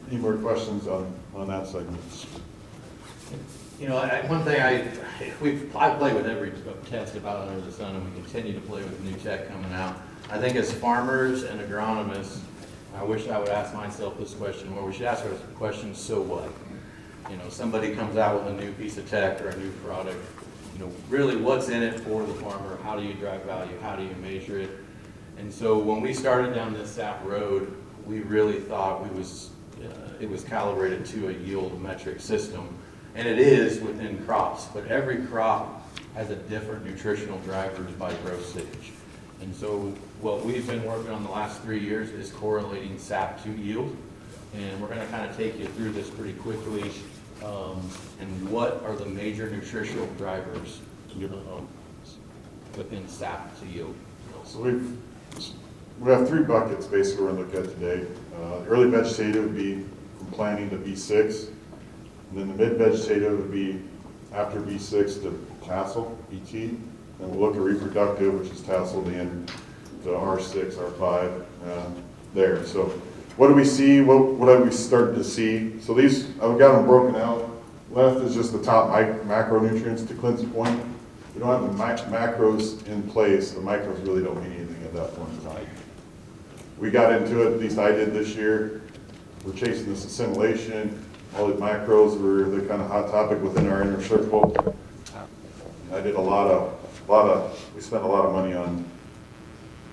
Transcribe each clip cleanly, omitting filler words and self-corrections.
Any more questions on that segment? You know, one thing I play with every test about under the sun, and we continue to play with new tech coming out. I think as farmers and agronomists, I wish I would ask myself this question, or we should ask ourselves the question, so what? You know, somebody comes out with a new piece of tech or a new product, you know, really what's in it for the farmer? How do you drive value? How do you measure it? And so when we started down this SAP road, we really thought it was calibrated to a yield metric system. And it is within crops, but every crop has a different nutritional drivers by growth stage. And so what we've been working on the last 3 years is correlating SAP to yield. And we're going to kind of take you through this pretty quickly. And what are the major nutritional drivers within SAP to yield? So we have 3 buckets basically we're going to look at today. Early vegetative would be from planting to V6. And then the mid-vegetative would be after V6 to tassel, BT. And we'll look at reproductive, which is tasseled in to R6, R5 there. So what do we see? What have we started to see? So these, I've got them broken out. Left is just the top macronutrients to Clint's point. We don't have the macros in place. The micros really don't mean anything at that point in time. We got into it, at least I did this year. We're chasing this assimilation. All the macros were the kind of hot topic within our inner circle. I did we spent a lot of money on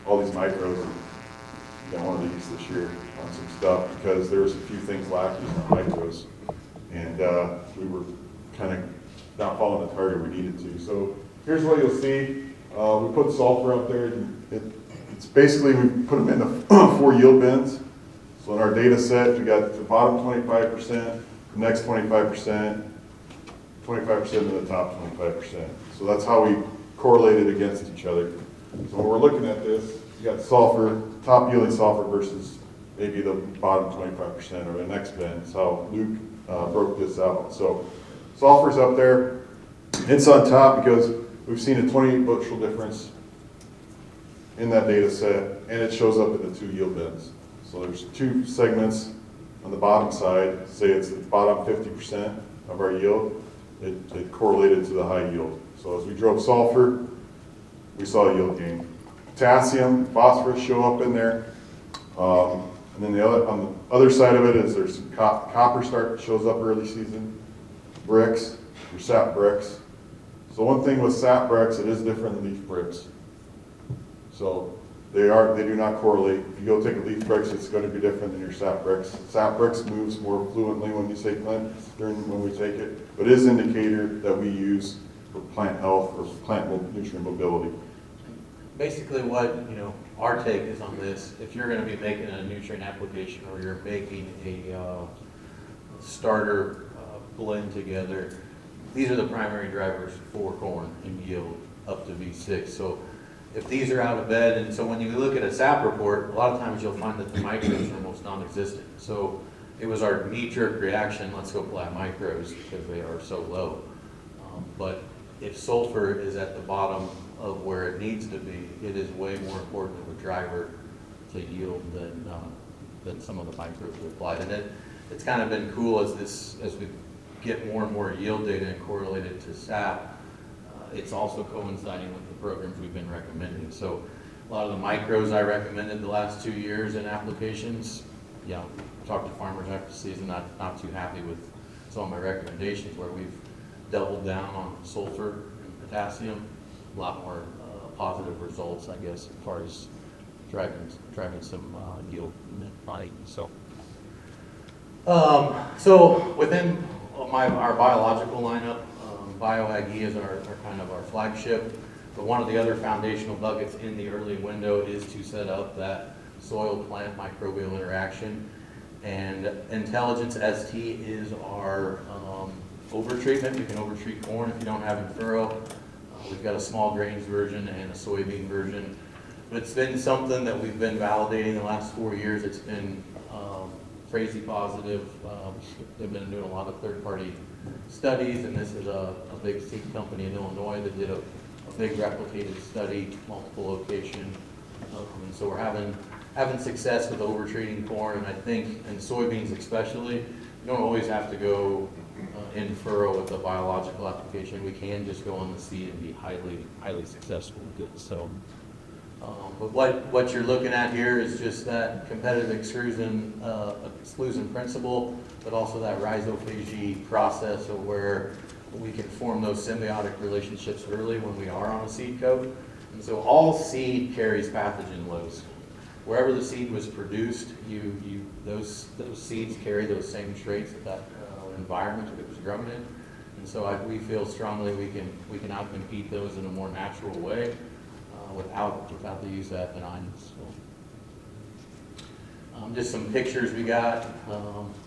all these micros. Got one of these this year on some stuff because there was a few things lacking on micros. And we were kind of not following the target we needed to. So here's what you'll see. We put sulfur up there. It's basically, we put them in the 4 yield bins. So in our data set, we got the bottom 25%, the next 25%, 25% and the top 25%. So that's how we correlated against each other. So when we're looking at this, you got sulfur, top yielding sulfur versus maybe the bottom 25% or the next bin. That's how Luke broke this out. So sulfur's up there. It's on top because we've seen a 28 bushel difference in that data set, and it shows up in the 2 yield bins. So there's 2 segments on the bottom side. Say it's the bottom 50% of our yield. It correlated to the high yield. So as we drove sulfur, we saw a yield gain. Potassium, phosphorus show up in there. And then on the other side of it is there's some copper shows up early season. Bricks, your sap bricks. So one thing with sap bricks, it is different than leaf bricks. So they do not correlate. If you go take a leaf bricks, it's going to be different than your sap bricks. Sap bricks moves more fluently when you say Clint when we take it, but it is an indicator that we use for plant health or plant nutrient mobility. Basically what, our take is on this, if you're going to be making a nutrient application or you're making a starter blend together, these are the primary drivers for corn and yield up to V6. So if these are out of bed, and so when you look at a SAP report, a lot of times you'll find that the micros are almost non-existent. So it was our knee-jerk reaction, let's go plant micros because they are so low. But if sulfur is at the bottom of where it needs to be, it is way more important of a driver to yield than some of the micros we applied. And it's kind of been cool as we get more and more yield data and correlate it to SAP. It's also coinciding with the programs we've been recommending. So a lot of the micros I recommended the last 2 years in applications, talked to farmers after the season, not too happy with some of my recommendations where we've doubled down on sulfur and potassium. A lot more positive results, I guess, as far as driving some yield on so. So within our biological lineup, BioAg is our kind of our flagship, but one of the other foundational buckets in the early window is to set up that soil-plant microbial interaction. And Intelligence ST is our overtreatment. You can overtreat corn if you don't have in-furrow. We've got a small grains version and a soybean version. But it's been something that we've been validating the last 4 years. It's been Frese positive. They've been doing a lot of third-party studies, and this is a big seed company in Illinois that did a big replicated study, multiple location. And so we're having having success with overtreating corn, and I think in soybeans especially, you don't always have to go in furrow with a biological application. We can just go on the seed and be highly successful with it. So, but what you're looking at here is just that competitive exclusion principle, but also that rhizophagy process of where we can form those symbiotic relationships early when we are on a seed coat. And so all seed carries pathogen loads. Wherever the seed was produced, those seeds carry those same traits of that environment that it was grown in. And so we feel strongly we can outcompete those in a more natural way without the use of F&Is. So, just some pictures we got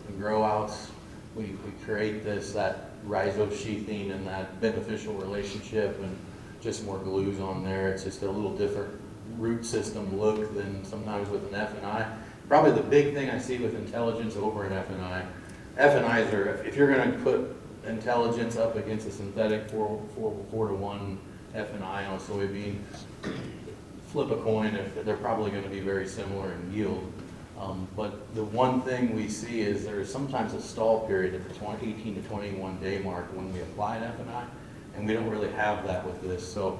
in grow outs. We create that rhizosheathing and that beneficial relationship, and just more glues on there. It's just a little different root system look than sometimes with an F&I. Probably the big thing I see with intelligence over an F&I. F&Is are, if you're going to put intelligence up against a synthetic 4-to-1 F&I on a soybean, flip a coin, if they're probably going to be very similar in yield. But the one thing we see is there's sometimes a stall period at the 18 to 21 day mark when we apply an F&I, and we don't really have that with this. So,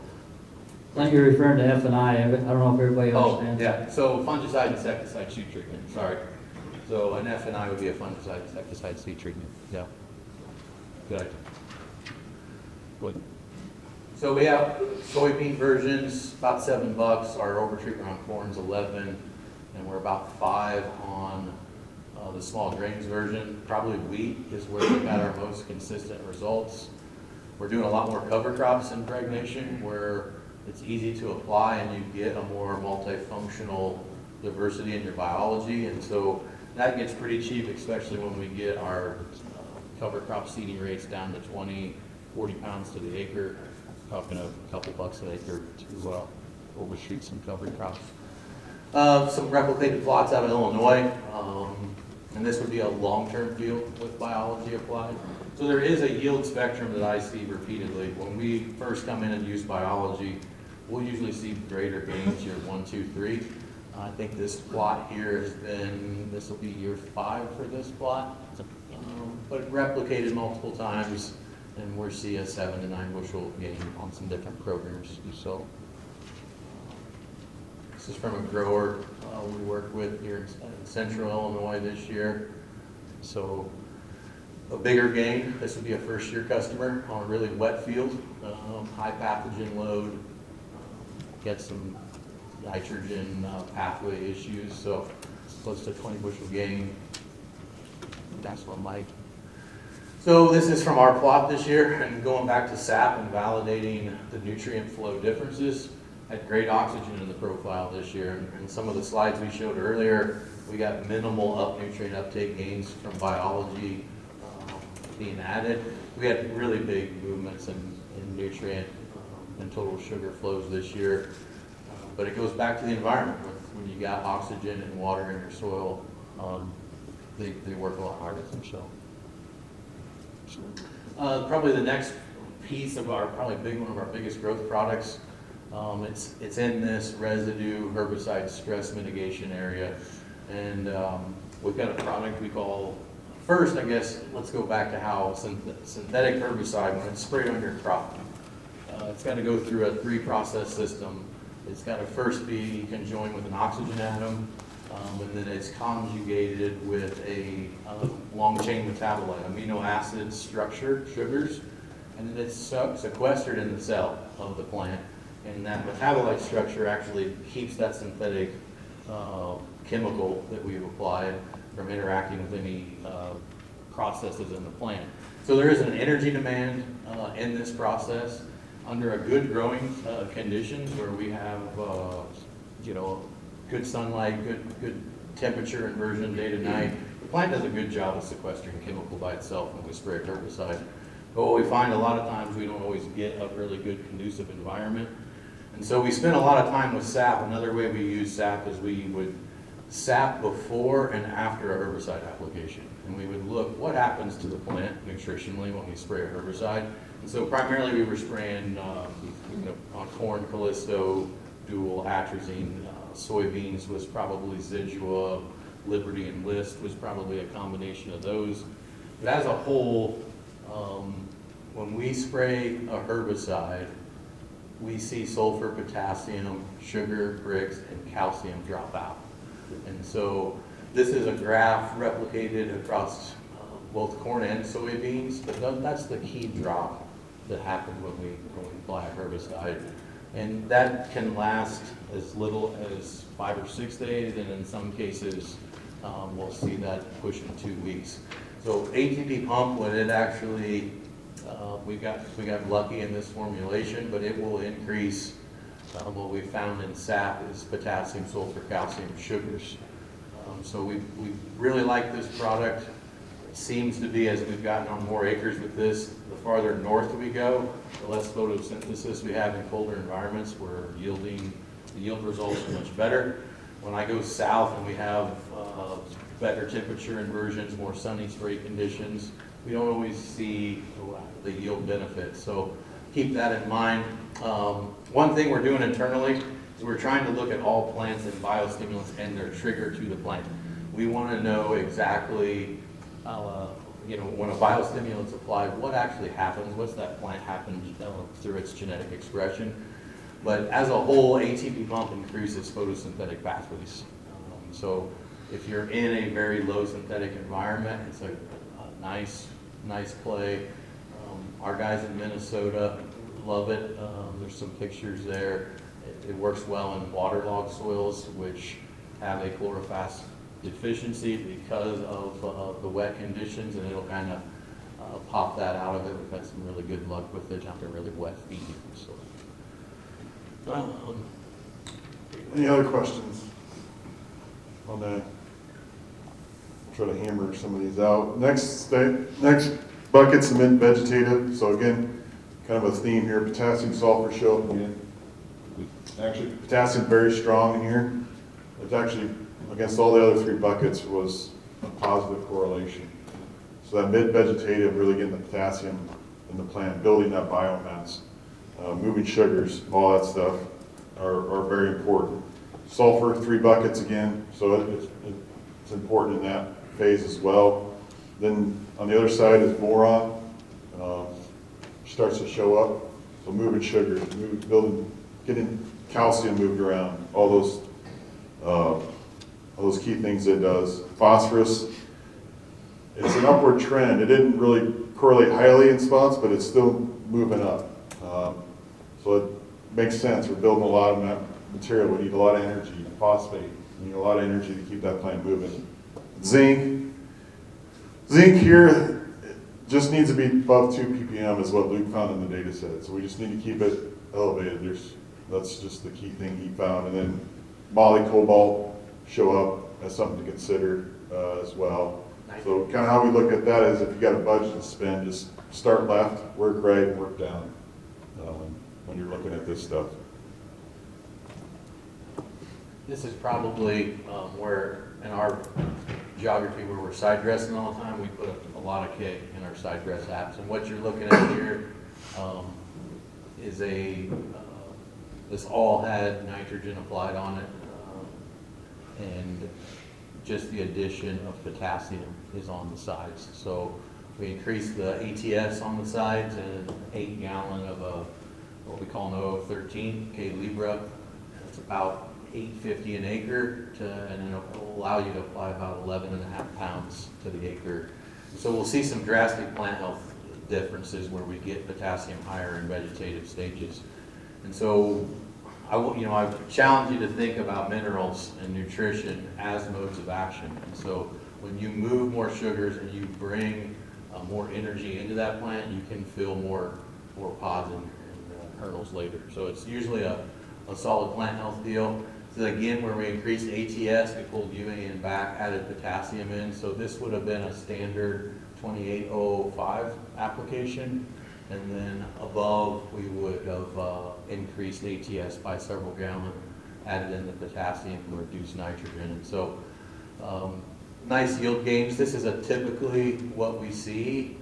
Clint, you're referring to F&I. I don't know if everybody understands. Yeah. So fungicide, insecticide, shoot treatment. Sorry. So an F&I would be a fungicide, insecticide, seed treatment. Yeah. Good. Good. So we have soybean versions, about $7. Our overtreatment on corn's 11, and we're about 5 on the small grains version. Probably wheat is where we've had our most consistent results. We're doing a lot more cover crops impregnation, where it's easy to apply and you get a more multifunctional diversity in your biology, and so that gets pretty cheap, especially when we get our cover crop seeding rates down to 20, 40 pounds to the acre. Talking a couple bucks an acre to overshoot some cover crops. Some replicated plots out of Illinois, and this would be a long-term field with biology applied. So there is a yield spectrum that I see repeatedly. When we first come in and use biology, we'll usually see greater gains year 1, 2, 3. I think this plot here this will be year 5 for this plot, but replicated multiple times, and we're seeing a 7 to 9 bushel gain on some different programs. So this is from a grower we worked with here in central Illinois this year. So a bigger gain. This would be a first-year customer on a really wet field, high pathogen load, get some nitrogen pathway issues, so close to 20 bushel gain. That's what Mike. So this is from our plot this year, and going back to SAP and validating the nutrient flow differences. Had great oxygen in the profile this year, and some of the slides we showed earlier, we got minimal nutrient uptake gains from biology being added. We had really big movements in nutrient and total sugar flows this year. But it goes back to the environment. When you got oxygen and water in your soil, they work a lot harder than themselves. Probably the next piece of one of our biggest growth products. It's in this residue herbicide stress mitigation area, and we've got a product we call. First, I guess let's go back to how synthetic herbicide, when it's sprayed on your crop, it's got to go through a 3-process system. It's got to first be conjoined with an oxygen atom, and then it's conjugated with a long-chain metabolite, amino acid structure, sugars, and then it's sequestered in the cell of the plant. And that metabolite structure actually keeps that synthetic chemical that we've applied from interacting with any processes in the plant. So there is an energy demand in this process. Under a good growing conditions where we have good sunlight, good temperature inversion day to night, the plant does a good job of sequestering chemical by itself when we spray a herbicide. But what we find a lot of times, we don't always get a really good conducive environment. And so we spend a lot of time with SAP. Another way we use SAP is we would SAP before and after a herbicide application. And we would look what happens to the plant nutritionally when we spray a herbicide. And so primarily we were spraying on corn, Callisto, dual atrazine, soybeans was probably Zidua, Liberty and List was probably a combination of those. But as a whole, when we spray a herbicide, we see sulfur, potassium, sugar, bricks, and calcium drop out. And so this is a graph replicated across both corn and soybeans, but that's the key drop that happens when we apply a herbicide. And that can last as little as 5 or 6 days, and in some cases, we'll see that pushing 2 weeks. So ATP pump, when it actually, we got lucky in this formulation, but it will increase, what we found in sap is potassium, sulfur, calcium, sugars. So we really like this product. It seems to be, as we've gotten on more acres with this, the farther north we go, the less photosynthesis we have in colder environments, where the yield results are much better. When I go south and we have better temperature inversions, more sunny spray conditions, we don't always see the yield benefits. So keep that in mind. One thing we're doing internally is we're trying to look at all plants and biostimulants and their trigger to the plant. We want to know exactly, when a biostimulant's applied, what actually happens, what's that plant happen through its genetic expression. But as a whole, ATP pump increases photosynthetic pathways. So if you're in a very low synthetic environment, it's a nice play. Our guys in Minnesota love it. There's some pictures there. It works well in waterlogged soils, which have a chlorophyll deficiency because of the wet conditions, and it'll kind of pop that out of it. We've had some really good luck with it after really wet feed. So. Any other questions on that? I'll try to hammer some of these out. Next bucket's the mid-vegetative. So again, kind of a theme here. Potassium, sulfur show up again. Actually, potassium very strong in here. It's actually, against all the other 3 buckets, was a positive correlation. So that mid-vegetative, really getting the potassium in the plant, building that biomass, moving sugars, all that stuff are very important. Sulfur, 3 buckets again, so it's important in that phase as well. Then on the other side is boron, starts to show up. So moving sugars, getting calcium moved around, all those key things it does. Phosphorus, it's an upward trend. It didn't really correlate highly in spots, but it's still moving up. So it makes sense. We're building a lot of that material. We need a lot of energy. Phosphate, we need a lot of energy to keep that plant moving. Zinc here just needs to be above 2 ppm is what Luke found in the data set. So we just need to keep it elevated. That's just the key thing he found. And then moly, cobalt show up as something to consider as well. So kind of how we look at that is, if you got a budget to spend, just start left, work right, work down when you're looking at this stuff. This is probably where, in our geography where we're side dressing all the time, we put a lot of K in our side dress apps. And what you're looking at here is this all had nitrogen applied on it, and just the addition of potassium is on the sides. So we increased the ATS on the sides, and 8 gallon of what we call an 0013 Calibra. It's about $8.50 an acre, and it'll allow you to apply about 11.5 pounds to the acre. So we'll see some drastic plant health differences where we get potassium higher in vegetative stages. And so I challenge you to think about minerals and nutrition as modes of action. And so when you move more sugars and you bring more energy into that plant, you can fill more pods and kernels later. So it's usually a solid plant health deal. So again, where we increased ATS, we pulled UAN back, added potassium in. So this would have been a standard 28005 application. And then above, we would have increased ATS by several gallons, added in the potassium to reduce nitrogen. And so nice yield gains. This is typically what we see.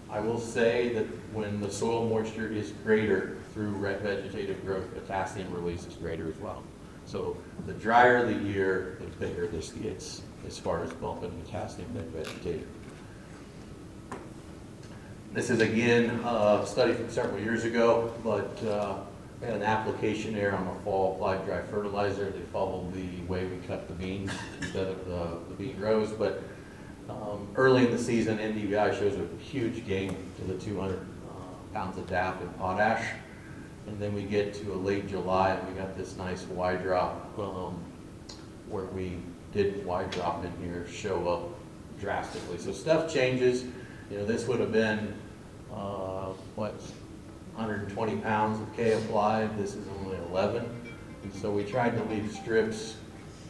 I will say that when the soil moisture is greater through vegetative growth, potassium release is greater as well. So the drier the year, the bigger this gets as far as bumping potassium in vegetative. This is again a study from several years ago, but we had an application there on a fall applied dry fertilizer. They followed the way we cut the beans instead of the bean rows, but early in the season, NDVI shows a huge gain to the 200 pounds of DAP and potash. And then we get to a late July and we got this nice Y drop where we did Y drop in here show up drastically. So stuff changes. You know, this would have been, 120 pounds of K applied. This is only 11. And so we tried to leave strips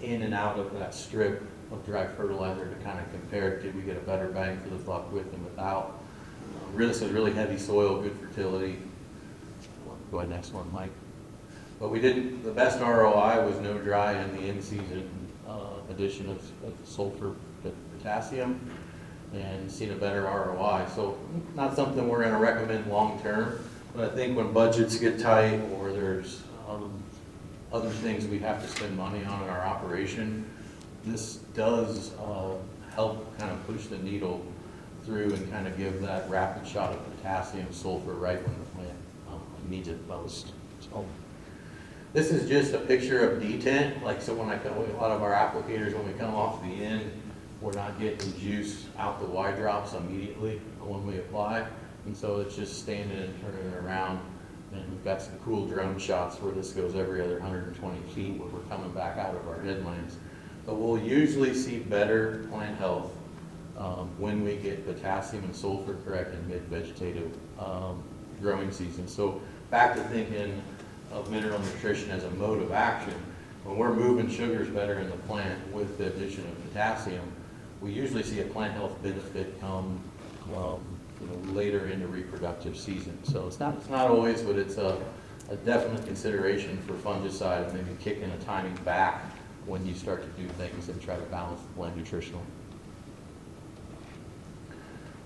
in and out of that strip of dry fertilizer to kind of compare, did we get a better bang for the buck with and without. This is really heavy soil, good fertility. Go ahead, next one, Mike. But we did, the best ROI was no dry in the in-season addition of sulfur potassium and seen a better ROI. So not something we're gonna recommend long-term, but I think when budgets get tight or there's other things we have to spend money on in our operation, this does help kind of push the needle through and kind of give that rapid shot of potassium, sulfur right when the plant needs it most. So this is just a picture of detent. Like, so when a lot of our applicators, when we come off the end, we're not getting juice out the Y drops immediately when we apply. And so it's just standing and turning it around. And we've got some cool drone shots where this goes every other 120 feet where we're coming back out of our headlands. But we'll usually see better plant health when we get potassium and sulfur correct in mid-vegetative growing season. So back to thinking of mineral nutrition as a mode of action, when we're moving sugars better in the plant with the addition of potassium, we usually see a plant health benefit come later in the reproductive season. So it's not always, but it's a definite consideration for fungicide and maybe kicking a timing back when you start to do things and try to balance the blend nutritional.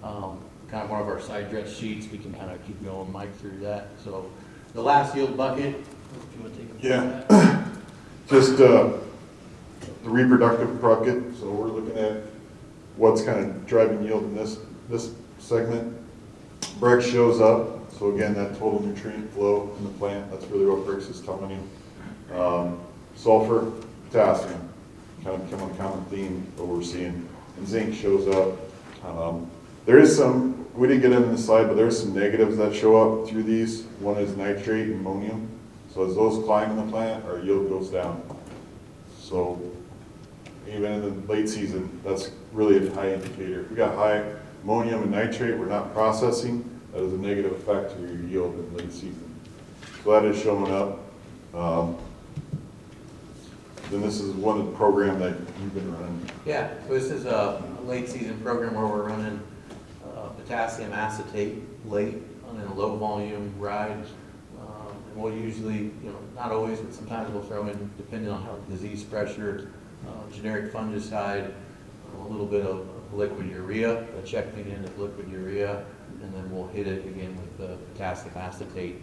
Kind of one of our side dress sheets, we can kind of keep going, Mike, through that. So the last yield bucket, if you want to take a Yeah, just the reproductive bucket. So we're looking at what's kind of driving yield in this segment. Brex shows up. So again, that total nutrient flow in the plant, that's really what Brex is telling you. Sulfur, potassium, kind of become a common theme that we're seeing. And zinc shows up. There is some, we didn't get into the slide, but there's some negatives that show up through these. One is nitrate and ammonium. So as those climb in the plant, our yield goes down. So even in the late season, that's really a high indicator. If we got high ammonium and nitrate we're not processing, that is a negative effect to your yield in late season. So that is showing up. Then this is one of the program that you've been running. Yeah, so this is a late season program where we're running potassium acetate late on a low volume ride. And we'll usually, not always, but sometimes we'll throw in, depending on how disease pressure, generic fungicide, a little bit of liquid urea, check me in with liquid urea, and then we'll hit it again with the potassium acetate.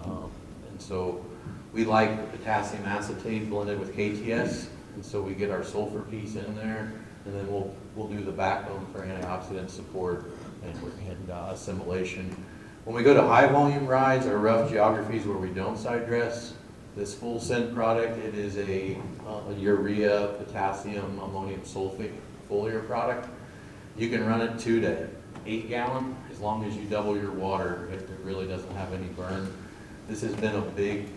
And so we like the potassium acetate blended with KTS, and so we get our sulfur piece in there, and then we'll do the backbone for antioxidant support and assimilation. When we go to high volume rides or rough geographies where we don't side dress, this full send product, it is a urea, potassium, ammonium sulfate foliar product. You can run it 2 to 8 gallon as long as you double your water. It really doesn't have any burn. This has been a big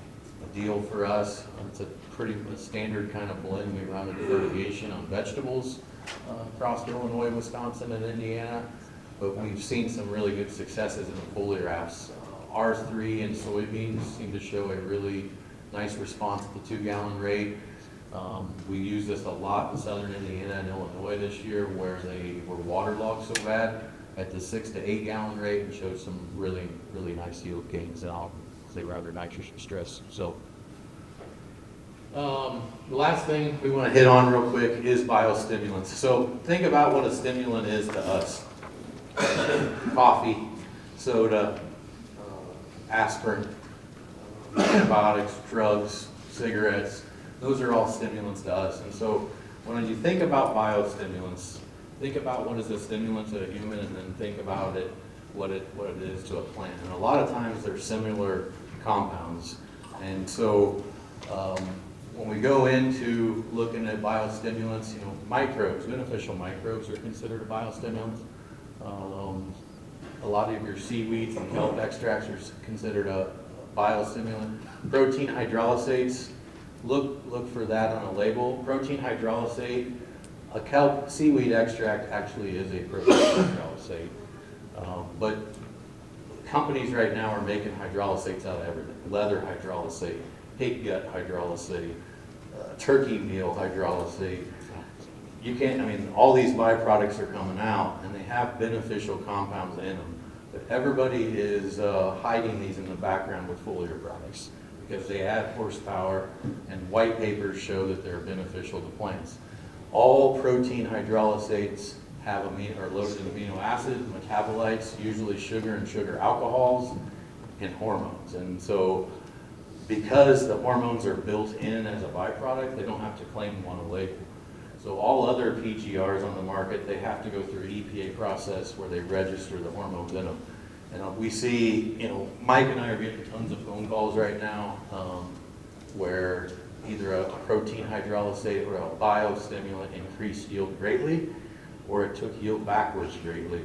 deal for us. It's a pretty standard kind of blend we run in fertigation on vegetables across Illinois, Wisconsin, and Indiana. But we've seen some really good successes in the foliar apps. R3 and soybeans seem to show a really nice response at the 2 gallon rate. We use this a lot in southern Indiana and Illinois this year where they were waterlogged so bad at the 6 to 8 gallon rate and showed some really, really nice yield gains, and I'll say rather nitrogen stress. So the last thing we want to hit on real quick is biostimulants. So think about what a stimulant is to us. Coffee, soda, aspirin, antibiotics, drugs, cigarettes. Those are all stimulants to us. And so when you think about biostimulants, think about what is a stimulant to a human, and then think about it, what it is to a plant. And a lot of times they're similar compounds. And so when we go into looking at biostimulants, you know, microbes, beneficial microbes are considered a biostimulant. A lot of your seaweeds and kelp extracts are considered a biostimulant. Protein hydrolysates, look for that on a label. Protein hydrolysate, a kelp seaweed extract actually is a protein hydrolysate. But companies right now are making hydrolysates out of everything. Leather hydrolysate, pig gut hydrolysate, turkey meal hydrolysate. You can't, I mean, all these byproducts are coming out and they have beneficial compounds in them. But everybody is hiding these in the background with foliar products because they add horsepower, and white papers show that they're beneficial to plants. All protein hydrolysates have are loaded in amino acids, metabolites, usually sugar and sugar alcohols, and hormones. And so because the hormones are built in as a byproduct, they don't have to claim them on a label. So all other PGRs on the market, they have to go through an EPA process where they register the hormones in them. And we see, you know, Mike and I are getting tons of phone calls right now where either a protein hydrolysate or a biostimulant increased yield greatly, or it took yield backwards greatly.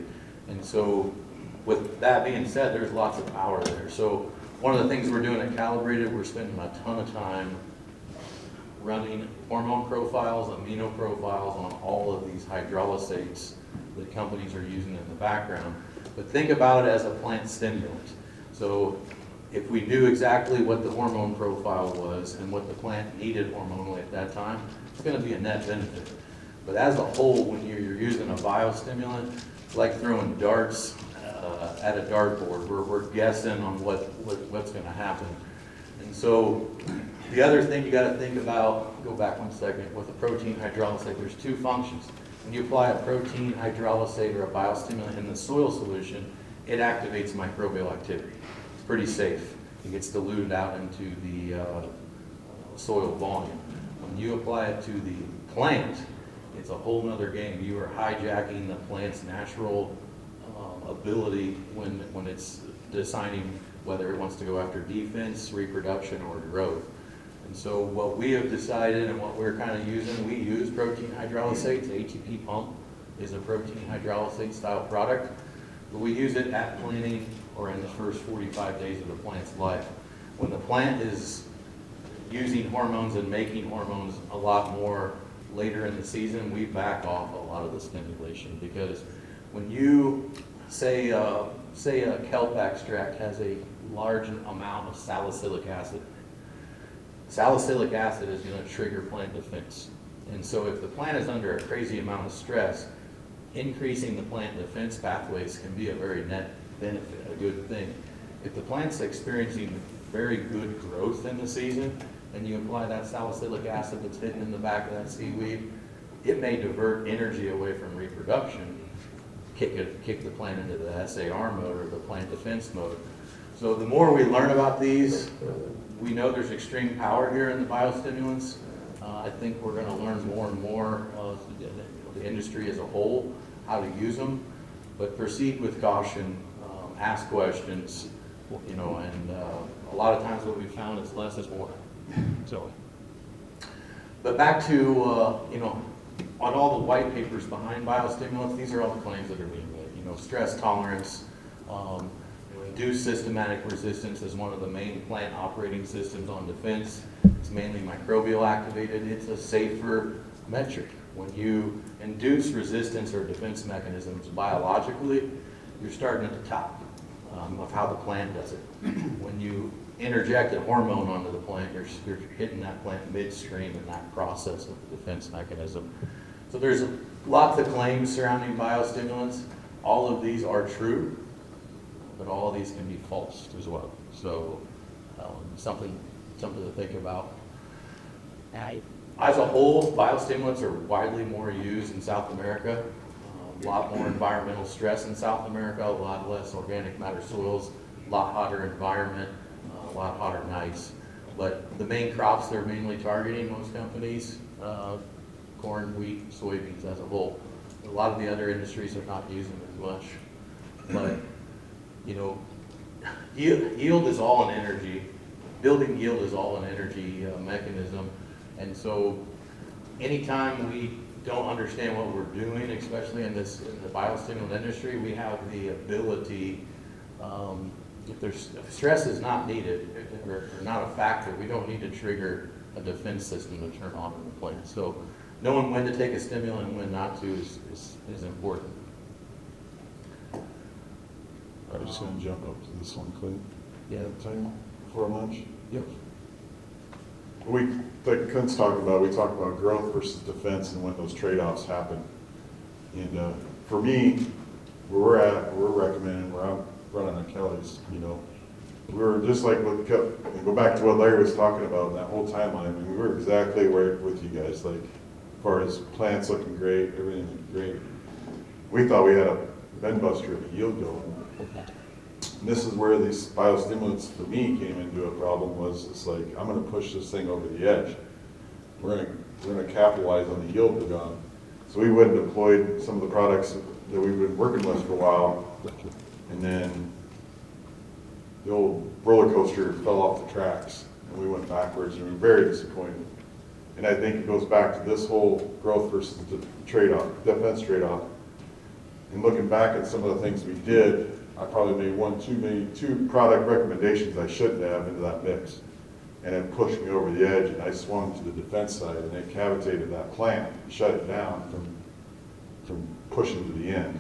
And so with that being said, there's lots of power there. So one of the things we're doing at Calibrated, we're spending a ton of time running hormone profiles, amino profiles on all of these hydrolysates that companies are using in the background. But think about it as a plant stimulant. So if we knew exactly what the hormone profile was and what the plant needed hormonally at that time, it's going to be a net benefit. But as a whole, when you're using a biostimulant, it's like throwing darts at a dartboard. We're guessing on what's going to happen. And so the other thing you got to think about, go back 1 second, with a protein hydrolysate, there's two functions. When you apply a protein hydrolysate or a biostimulant in the soil solution, it activates microbial activity. It's pretty safe. It gets diluted out into the soil volume. When you apply it to the plant, it's a whole nother game. You are hijacking the plant's natural ability when it's deciding whether it wants to go after defense, reproduction, or growth. And so what we have decided and what we're kind of using, we use protein hydrolysates. The ATP pump is a protein hydrolysate style product, but we use it at planting or in the first 45 days of the plant's life. When the plant is using hormones and making hormones a lot more later in the season, we back off a lot of the stimulation, because when you say a kelp extract has a large amount of salicylic acid. Salicylic acid is going to trigger plant defense. And so if the plant is under a crazy amount of stress, increasing the plant defense pathways can be a very net benefit, a good thing. If the plant's experiencing very good growth in the season, and you apply that salicylic acid that's hidden in the back of that seaweed, it may divert energy away from reproduction, kick the plant into the SAR mode or the plant defense mode. So the more we learn about these, we know there's extreme power here in the biostimulants. I think we're going to learn more and more, the industry as a whole, how to use them. But proceed with caution, ask questions, you know, and a lot of times what we found is less is more. So, but back to, you know, on all the white papers behind biostimulants, these are all the claims that are being made. You know, stress tolerance, induced systematic resistance is one of the main plant operating systems on defense. It's mainly microbial activated. It's a safer metric. When you induce resistance or defense mechanisms biologically, you're starting at the top of how the plant does it. When you interject a hormone onto the plant, you're hitting that plant midstream in that process of defense mechanism. So there's lots of claims surrounding biostimulants. All of these are true, but all of these can be false as well. So something to think about. As a whole, biostimulants are widely more used in South America. A lot more environmental stress in South America, a lot less organic matter soils, a lot hotter environment, a lot hotter nights. But the main crops they're mainly targeting, most companies, corn, wheat, soybeans as a whole. A lot of the other industries are not using as much. But, you know, yield is all an energy. Building yield is all an energy mechanism. And so anytime we don't understand what we're doing, especially in the biostimulant industry, we have the ability, if stress is not needed or not a factor, we don't need to trigger a defense system to turn on in the plant. So knowing when to take a stimulant and when not to is important. I'm just gonna jump up to this one, Clint. Yeah. Time before lunch. Yep. Like Clint's talking about, we talk about growth versus defense and when those trade-offs happen. And for me, where we're recommending, where I'm running on Kelly's, you know, we're just like and go back to what Larry was talking about, that whole timeline. I mean, we were exactly where with you guys, like, as far as plants looking great, everything looking great. We thought we had a bend buster of a yield going. And this is where these biostimulants for me came into a problem, was it's like, I'm gonna push this thing over the edge. We're gonna capitalize on the yield we're gone. So we went and deployed some of the products that we've been working with for a while. And then the old roller coaster fell off the tracks and we went backwards and we were very disappointed. And I think it goes back to this whole growth versus the trade-off, defense trade-off. And looking back at some of the things we did, I probably made two product recommendations I shouldn't have into that mix. And it pushed me over the edge and I swung to the defense side and it cavitated that plant, shut it down from pushing to the end.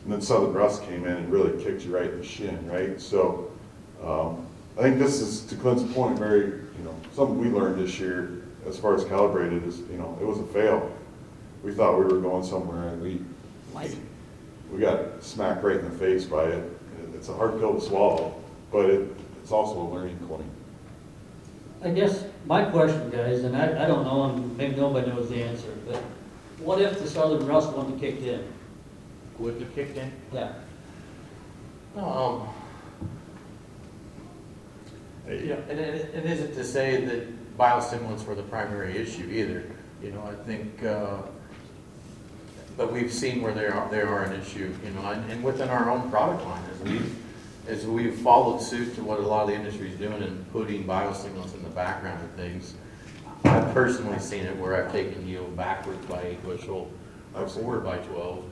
And then Southern Rust came in and really kicked you right in the shin, right? So I think this is, to Clint's point, very, you know, something we learned this year as far as Calibrated is, you know, it was a fail. We thought we were going somewhere and we got smacked right in the face by it. It's a hard pill to swallow, but it's also a learning point. I guess my question, guys, and I don't know, and maybe nobody knows the answer, but what if the Southern Rust one kicked in? Would have kicked in? Yeah. Yeah, and it isn't to say that biostimulants were the primary issue either. You know, I think, but we've seen where they are an issue. You know, and within our own product line, as we've followed suit to what a lot of the industry is doing and putting biostimulants in the background of things. I've personally seen it where I've taken yield backwards by 8 bushel or forward by 12,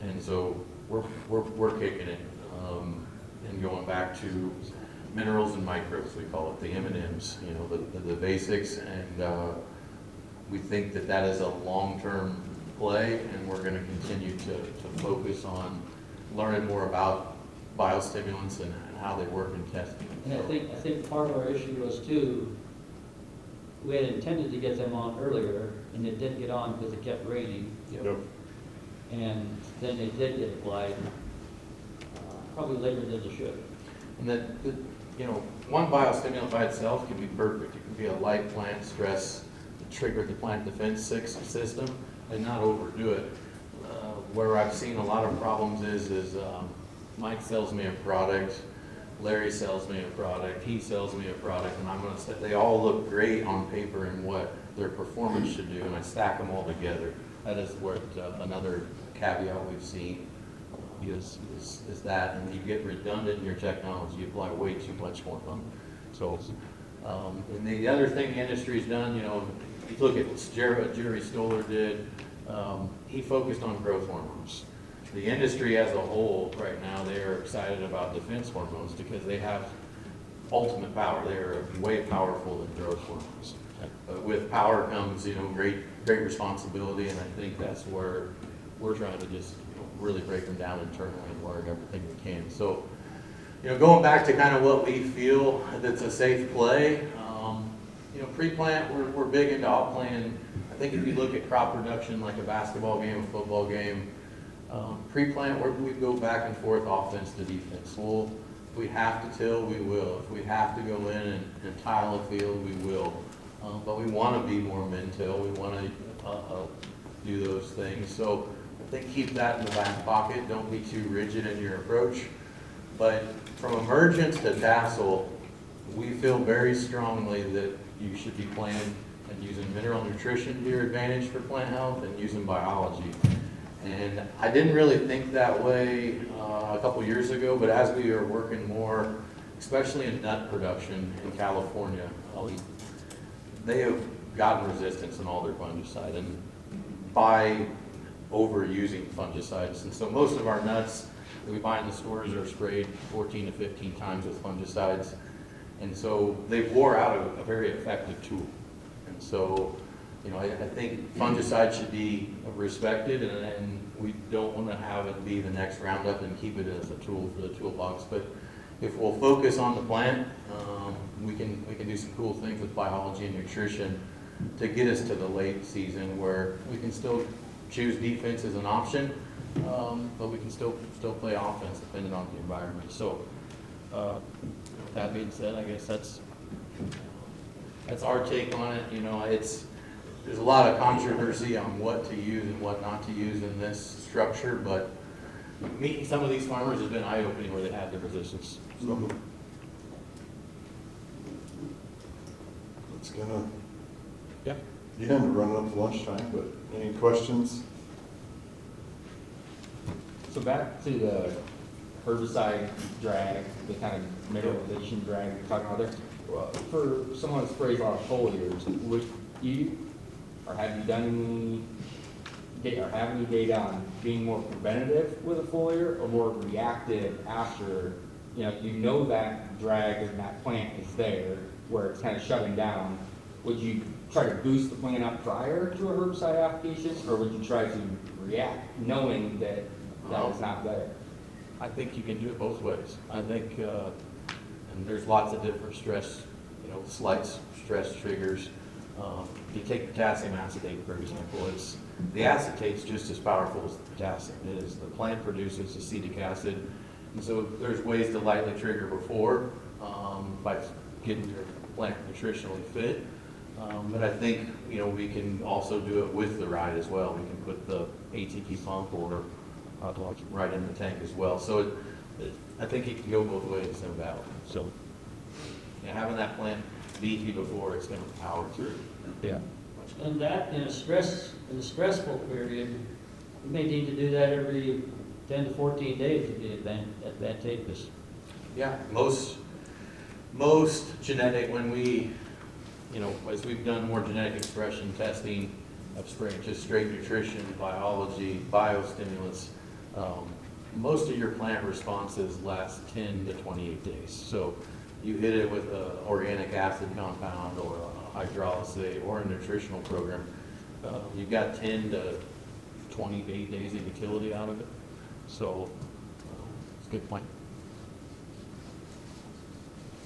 and so we're kicking it and going back to minerals and microbes, we call it, the M&Ms, you know, the basics, and we think that is a long-term play, and we're going to continue to focus on learning more about biostimulants and how they work in testing. And I think part of our issue was too, we had intended to get them on earlier, and it didn't get on because it kept raining. Yep. And then they did get applied, probably later than they should. And that, you know, one biostimulant by itself can be perfect. It can be a light plant stress to trigger the plant defense system and not overdo it. Where I've seen a lot of problems is Mike sells me a product, Larry sells me a product, he sells me a product, and I'm going to say they all look great on paper and what their performance should do, and I stack them all together. That is what another caveat we've seen is that, and you get redundant in your technology, you apply way too much more of them. So, and the other thing the industry's done, you know, you look at what Jerry Stoller did, he focused on growth hormones. The industry as a whole right now, they are excited about defense hormones because they have ultimate power. They are way powerful than growth hormones. But with power comes, you know, great responsibility, and I think that's where we're trying to just, you know, really break them down internally and learn everything we can. So, you know, going back to kind of what we feel that's a safe play, you know, pre-plant, we're big into outplaying. I think if you look at crop production like a basketball game, a football game, pre-plant, we go back and forth offense to defense. Well, if we have to till, we will. If we have to go in and tile a field, we will. But we want to be more min-till. We want to do those things. So I think keep that in the back pocket. Don't be too rigid in your approach. But from emergence to tassel, We feel very strongly that you should be planting and using mineral nutrition to your advantage for plant health and using biology. And I didn't really think that way a couple years ago, but as we are working more, especially in nut production in California, they have gotten resistance in all their fungicide and by overusing fungicides. And so most of our nuts that we buy in the stores are sprayed 14 to 15 times with fungicides. And so they wore out a very effective tool. And so, you know, I think fungicide should be respected, and we don't want to have it be the next Roundup and keep it as a tool for the toolbox. But if we'll focus on the plant, we can do some cool things with biology and nutrition to get us to the late season where we can still choose defense as an option, but we can still play offense depending on the environment. So, with that being said, I guess that's our take on it. You know, there's a lot of controversy on what to use and what not to use in this structure, but meeting some of these farmers has been eye-opening where they have the resistance. So. It's gonna, Yeah. yeah, we're running up to lunchtime, but any questions? So back to the herbicide drag, the kind of mineralization drag you're talking about there. For someone that sprays a lot of foliars, would you, or have you done any, or have any data on being more preventative with a foliar or more reactive after, you know that drag and that plant is there where it's kind of shutting down? Would you try to boost the plant up prior to a herbicide application, or would you try to react knowing that that is not there? I think you can do it both ways. I think, and there's lots of different stress, slight stress triggers. You take potassium acetate, for example, the acetate's just as powerful as the potassium. It is, the plant produces acetic acid, and so there's ways to lightly trigger before by getting your plant nutritionally fit. But I think, we can also do it with the ride as well. We can put the ATP pump or right in the tank as well. So I think it can go both ways, no doubt. So having that plant beat you before it's going to power through. Yeah. And that in a stressful period, we may need to do that every 10 to 14 days to be advantageous. Yeah, most genetic, when we, as we've done more genetic expression testing of just straight nutrition, biology, biostimulants, most of your plant responses last 10 to 28 days. So you hit it with an organic acid compound or a hydrolysate or a nutritional program, you've got 10 to 28 days of utility out of it. So it's a good point.